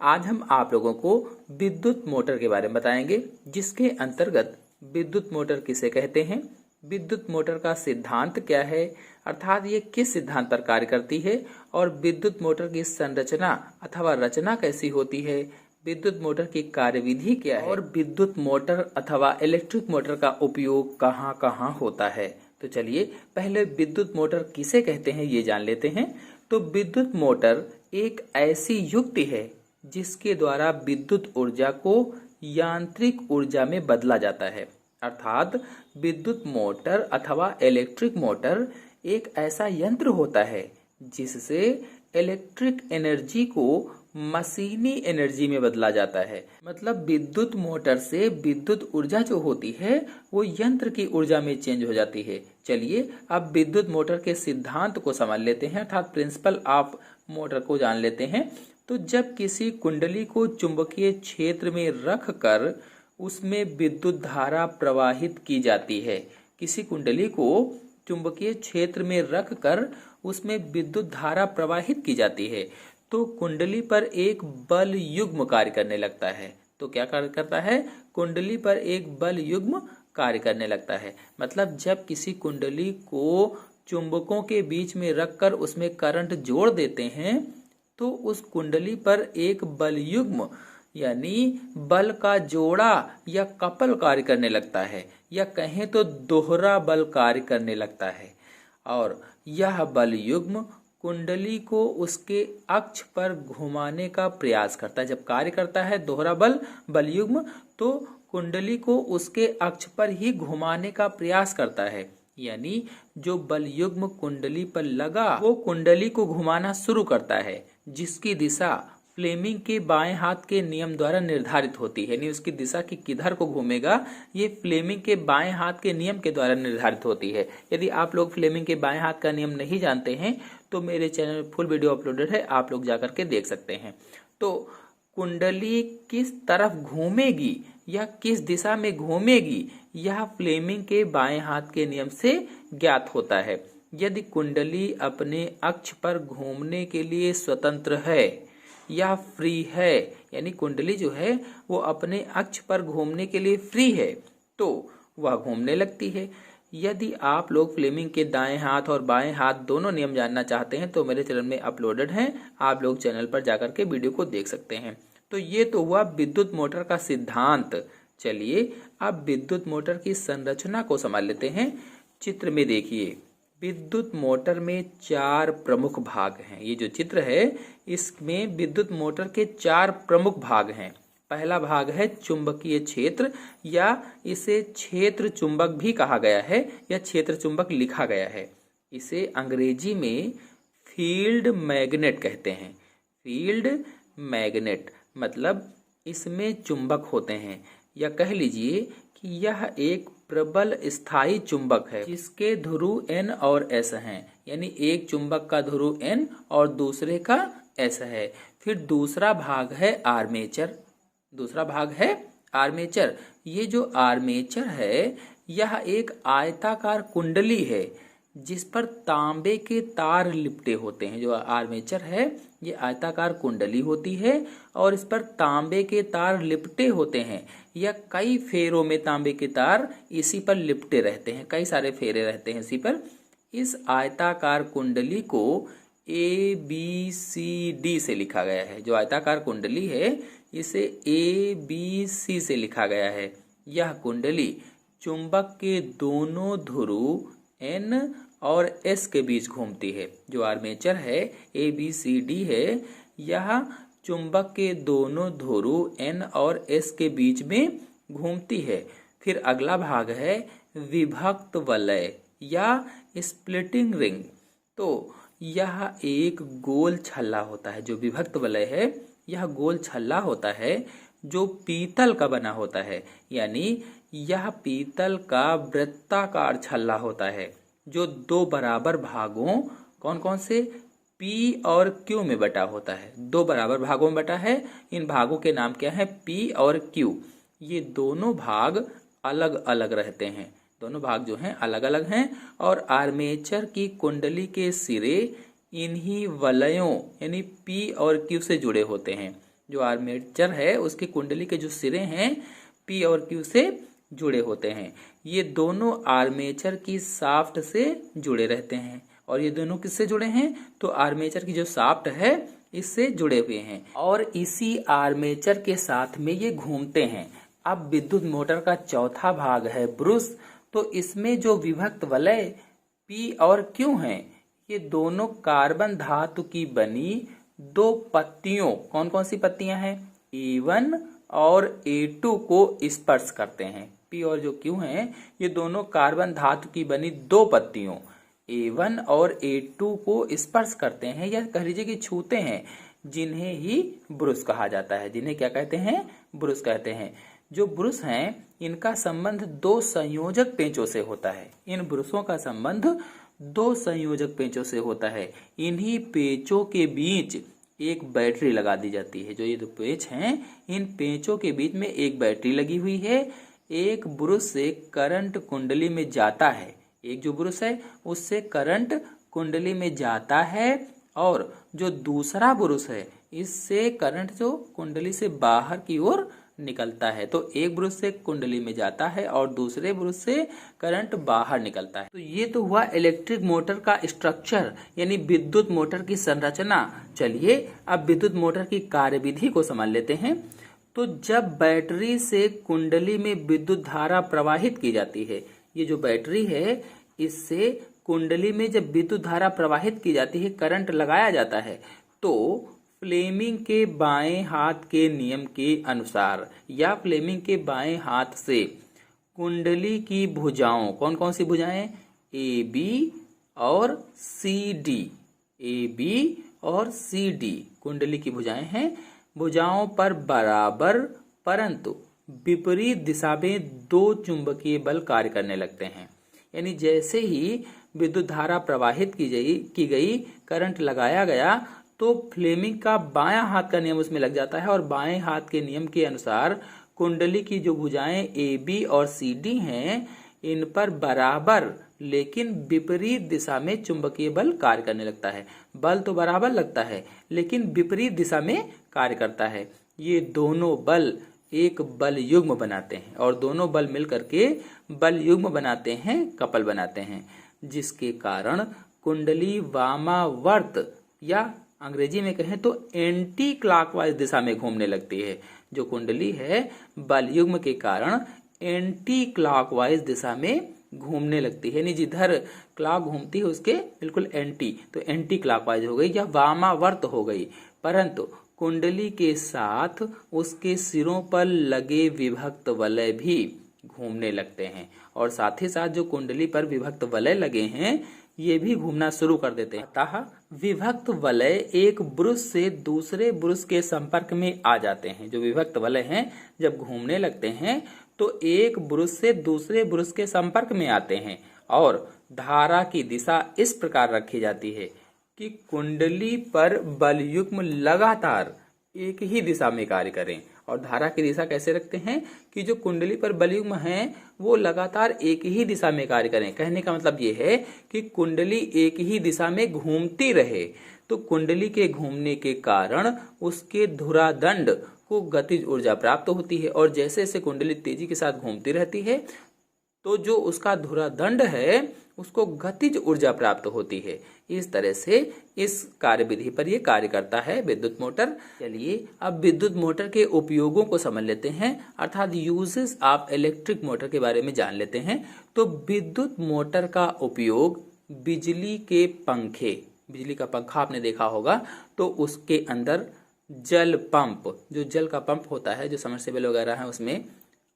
आज हम आप लोगों को विद्युत मोटर के बारे में बताएंगे, जिसके अंतर्गत विद्युत मोटर किसे कहते हैं, विद्युत मोटर का सिद्धांत क्या है, अर्थात ये किस सिद्धांत पर कार्य करती है और विद्युत मोटर की संरचना अथवा रचना कैसी होती है, विद्युत मोटर की कार्यविधि क्या है और विद्युत मोटर अथवा इलेक्ट्रिक मोटर का उपयोग कहाँ कहाँ होता है। तो चलिए पहले विद्युत मोटर किसे कहते हैं ये जान लेते हैं। तो विद्युत मोटर एक ऐसी युक्ति है जिसके द्वारा विद्युत ऊर्जा को यांत्रिक ऊर्जा में बदला जाता है। अर्थात विद्युत मोटर अथवा इलेक्ट्रिक मोटर एक ऐसा यंत्र होता है जिससे इलेक्ट्रिक एनर्जी को मशीनी एनर्जी में बदला जाता है। मतलब विद्युत मोटर से विद्युत ऊर्जा जो होती है वो यंत्र की ऊर्जा में चेंज हो जाती है। चलिए अब विद्युत मोटर के सिद्धांत को समझ लेते हैं, अर्थात प्रिंसिपल ऑफ मोटर को जान लेते हैं। तो जब किसी कुंडली को चुंबकीय क्षेत्र में रख कर उसमें विद्युत धारा प्रवाहित की जाती है, किसी कुंडली को चुंबकीय क्षेत्र में रख कर उसमें विद्युत धारा प्रवाहित की जाती है, तो कुंडली पर एक बल युग्म कार्य करने लगता है। तो क्या कार्य करता है? कुंडली पर एक बल युग्म कार्य करने लगता है। मतलब जब किसी कुंडली को चुंबकों के बीच में रखकर उसमें करंट जोड़ देते हैं तो उस कुंडली पर एक बल युग्म यानी बल का जोड़ा या कपल कार्य करने लगता है, या कहें तो दोहरा बल कार्य करने लगता है। और यह बल युग्म कुंडली को उसके अक्ष पर घुमाने का प्रयास करता है। जब कार्य करता है दोहरा बल युग्म तो कुंडली को उसके अक्ष पर ही घुमाने का प्रयास करता है। यानी जो बल युग्म कुंडली पर लगा वो कुंडली को घुमाना शुरू करता है, जिसकी दिशा फ्लेमिंग के बाएं हाथ के नियम द्वारा निर्धारित होती है। यानी उसकी दिशा की किधर को घूमेगा ये फ्लेमिंग के बाएं हाथ के नियम के द्वारा निर्धारित होती है। यदि आप लोग फ्लेमिंग के बाएं हाथ का नियम नहीं जानते हैं तो मेरे चैनल में फुल वीडियो अपलोडेड है, आप लोग जाकर के देख सकते हैं। तो कुंडली किस तरफ घूमेगी या किस दिशा में घूमेगी यह फ्लेमिंग के बाएं हाथ के नियम से ज्ञात होता है। यदि कुंडली अपने अक्ष पर घूमने के लिए स्वतंत्र है या फ्री है, यानी कुंडली जो है वो अपने अक्ष पर घूमने के लिए फ्री है तो वह घूमने लगती है। यदि आप लोग फ्लेमिंग के दाएं हाथ और बाएं हाथ दोनों नियम जानना चाहते हैं तो मेरे चैनल में अपलोडेड हैं, आप लोग चैनल पर जाकर के वीडियो को देख सकते हैं। तो ये तो हुआ विद्युत मोटर का सिद्धांत। चलिए अब विद्युत मोटर की संरचना को समझ लेते हैं। चित्र में देखिए, विद्युत मोटर में 4 प्रमुख भाग हैं। ये जो चित्र है इसमें विद्युत मोटर के 4 प्रमुख भाग हैं। पहला भाग है चुंबकीय क्षेत्र, या इसे क्षेत्र चुंबक भी कहा गया है या क्षेत्र चुंबक लिखा गया है। इसे अंग्रेजी में फील्ड मैग्नेट कहते हैं। फील्ड मैग्नेट मतलब इसमें चुंबक होते हैं, या कह लीजिए कि यह एक प्रबल स्थायी चुंबक है जिसके ध्रुव N और S हैं। यानी एक चुंबक का ध्रुव N और दूसरे का S है। फिर दूसरा भाग है आर्मेचर। दूसरा भाग है आर्मेचर। ये जो आर्मेचर है यह एक आयताकार कुंडली है जिस पर तांबे के तार लिपटे होते हैं। जो आर्मेचर है ये आयताकार कुंडली होती है और इस पर तांबे के तार लिपटे होते हैं, या कई फेरों में तांबे के तार इसी पर लिपटे रहते हैं, कई सारे फेरे रहते हैं इसी पर। इस आयताकार कुंडली को ABCD से लिखा गया है। जो आयताकार कुंडली है इसे ABC से लिखा गया है। यह कुंडली चुंबक के दोनों ध्रुव N और S के बीच घूमती है। जो आर्मेचर है ABCD है, यह चुंबक के दोनों ध्रुव N और S के बीच में घूमती है। फिर अगला भाग है विभक्त वलय या स्प्लिटिंग रिंग। तो यह एक गोल छल्ला होता है। जो विभक्त वलय है यह गोल छल्ला होता है जो पीतल का बना होता है। यानी यह पीतल का वृत्ताकार छल्ला होता है जो 2 बराबर भागों कौन कौन से P और Q में बटा होता है। 2 बराबर भागों में बटा है। इन भागों के नाम क्या है? P और Q। ये दोनों भाग अलग अलग रहते हैं। दोनों भाग जो हैं अलग अलग हैं और आर्मेचर की कुंडली के सिरे इन्हीं वलयों यानी P और Q से जुड़े होते हैं। जो आर्मेचर है उसकी कुंडली के जो सिरे हैं P और Q से जुड़े होते हैं। ये दोनों आर्मेचर की शाफ्ट से जुड़े रहते हैं और ये दोनों किससे जुड़े हैं, तो आर्मेचर की जो शाफ्ट है इससे जुड़े हुए हैं और इसी आर्मेचर के साथ में ये घूमते हैं। अब विद्युत मोटर का चौथा भाग है ब्रुश। तो इसमें जो विभक्त वलय P और Q हैं ये दोनों कार्बन धातु की बनी दो पत्तियों, कौन कौन सी पत्तियां हैं, A1 और A2 को स्पर्श करते हैं। P और जो Q हैं ये दोनों कार्बन धातु की बनी दो पत्तियों A1 और A2 को स्पर्श करते हैं या कह लीजिए कि छूते हैं, जिन्हें ही ब्रुश कहा जाता है। जिन्हें क्या कहते हैं, ब्रुश कहते हैं। जो ब्रुश हैं इनका संबंध दो संयोजक पेंचों से होता है। इन ब्रुशों का संबंध दो संयोजक पेंचों से होता है। इन्हीं पेंचों के बीच एक बैटरी लगा दी जाती है। जो ये दो पेंच हैं इन पेंचों के बीच में एक बैटरी लगी हुई है। एक ब्रुश से करंट कुंडली में जाता है, एक जो ब्रुश है उससे करंट कुंडली में जाता है और जो दूसरा ब्रुश है इससे करंट जो कुंडली से बाहर की ओर निकलता है। तो एक ब्रुश से कुंडली में जाता है और दूसरे ब्रुश से करंट बाहर निकलता है। तो ये तो हुआ इलेक्ट्रिक मोटर का स्ट्रक्चर यानी विद्युत मोटर की संरचना। चलिए अब विद्युत मोटर की कार्यविधि को समझ लेते हैं। तो जब बैटरी से कुंडली में विद्युत धारा प्रवाहित की जाती है, ये जो बैटरी है इससे कुंडली में जब विद्युत धारा प्रवाहित की जाती है, करंट लगाया जाता है, तो फ्लेमिंग के बाएं हाथ के नियम के अनुसार या फ्लेमिंग के बाएं हाथ से कुंडली की भुजाओं, कौन कौन सी भुजाएं, AB और CD, AB और CD कुंडली की भुजाएं हैं। भुजाओं पर बराबर परंतु विपरीत दिशा में दो चुंबकीय बल कार्य करने लगते हैं। यानी जैसे ही विद्युत धारा प्रवाहित की गई, करंट लगाया गया, तो फ्लेमिंग का बायां हाथ का नियम उसमें लग जाता है और बाएं हाथ के नियम के अनुसार कुंडली की जो भुजाएं AB और CD हैं इन पर बराबर लेकिन विपरीत दिशा में चुंबकीय बल कार्य करने लगता है। बल तो बराबर लगता है लेकिन विपरीत दिशा में कार्य करता है। ये दोनों बल एक बल युग्म बनाते हैं और दोनों बल मिलकर के बल युग्म बनाते हैं, कपल बनाते हैं, जिसके कारण कुंडली वामावर्त या अंग्रेजी में कहें तो एंटी क्लॉकवाइज दिशा में घूमने लगती है। जो कुंडली है बल युग्म के कारण एंटी क्लॉकवाइज दिशा में घूमने लगती है। यानी जिधर क्लॉक घूमती है उसके बिल्कुल एंटी, तो एंटी क्लॉकवाइज हो गई या वामावर्त हो गई। परंतु कुंडली के साथ उसके सिरों पर लगे विभक्त वलय भी घूमने लगते हैं और साथ ही साथ जो कुंडली पर विभक्त वलय लगे हैं ये भी घूमना शुरू कर देते हैं। अतः विभक्त वलय एक ब्रुश से दूसरे ब्रुश के संपर्क में आ जाते हैं। जो विभक्त वलय हैं जब घूमने लगते हैं तो एक ब्रुश से दूसरे ब्रुश के संपर्क में आते हैं और धारा की दिशा इस प्रकार रखी जाती है कि कुंडली पर बल युग्म लगातार एक ही दिशा में कार्य करें। और धारा की दिशा कैसे रखते हैं कि जो कुंडली पर बल युग्म हैं वो लगातार एक ही दिशा में कार्य करें। कहने का मतलब ये है कि कुंडली एक ही दिशा में घूमती रहे। तो कुंडली के घूमने के कारण उसके धुरादंड को गतिज ऊर्जा प्राप्त होती है और जैसे जैसे कुंडली तेजी के साथ घूमती रहती है तो जो उसका धुरादंड है उसको गतिज ऊर्जा प्राप्त होती है। इस तरह से इस कार्यविधि पर यह कार्य करता है विद्युत मोटर। चलिए अब विद्युत मोटर के उपयोगों को समझ लेते हैं, अर्थात यूजेस ऑफ इलेक्ट्रिक मोटर के बारे में जान लेते हैं। तो विद्युत मोटर का उपयोग बिजली के पंखे, बिजली का पंखा आपने देखा होगा, तो उसके अंदर जल पंप, जो जल का पंप होता है, जो समरसेबल वगैरह है, उसमें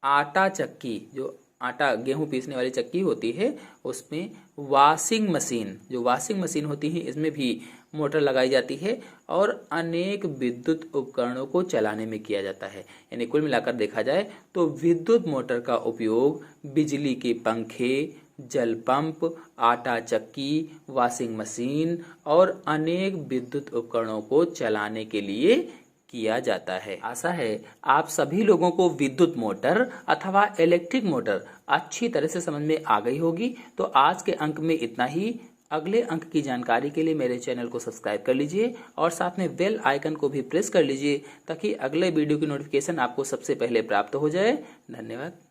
आटा चक्की, जो आटा गेहूं पीसने वाली चक्की होती है, उसमें वॉशिंग मशीन, जो वॉशिंग मशीन होती है, इसमें भी मोटर लगाई जाती है और अनेक विद्युत उपकरणों को चलाने में किया जाता है। यानी कुल मिलाकर देखा जाए तो विद्युत मोटर का उपयोग बिजली के पंखे, जल पंप, आटा चक्की, वॉशिंग मशीन और अनेक विद्युत उपकरणों को चलाने के लिए किया जाता है। आशा है आप सभी लोगों को विद्युत मोटर अथवा इलेक्ट्रिक मोटर अच्छी तरह से समझ में आ गई होगी। तो आज के अंक में इतना ही। अगले अंक की जानकारी के लिए मेरे चैनल को सब्सक्राइब कर लीजिए और साथ में बेल आइकन को भी प्रेस कर लीजिए ताकि अगले वीडियो की नोटिफिकेशन आपको सबसे पहले प्राप्त हो जाए। धन्यवाद।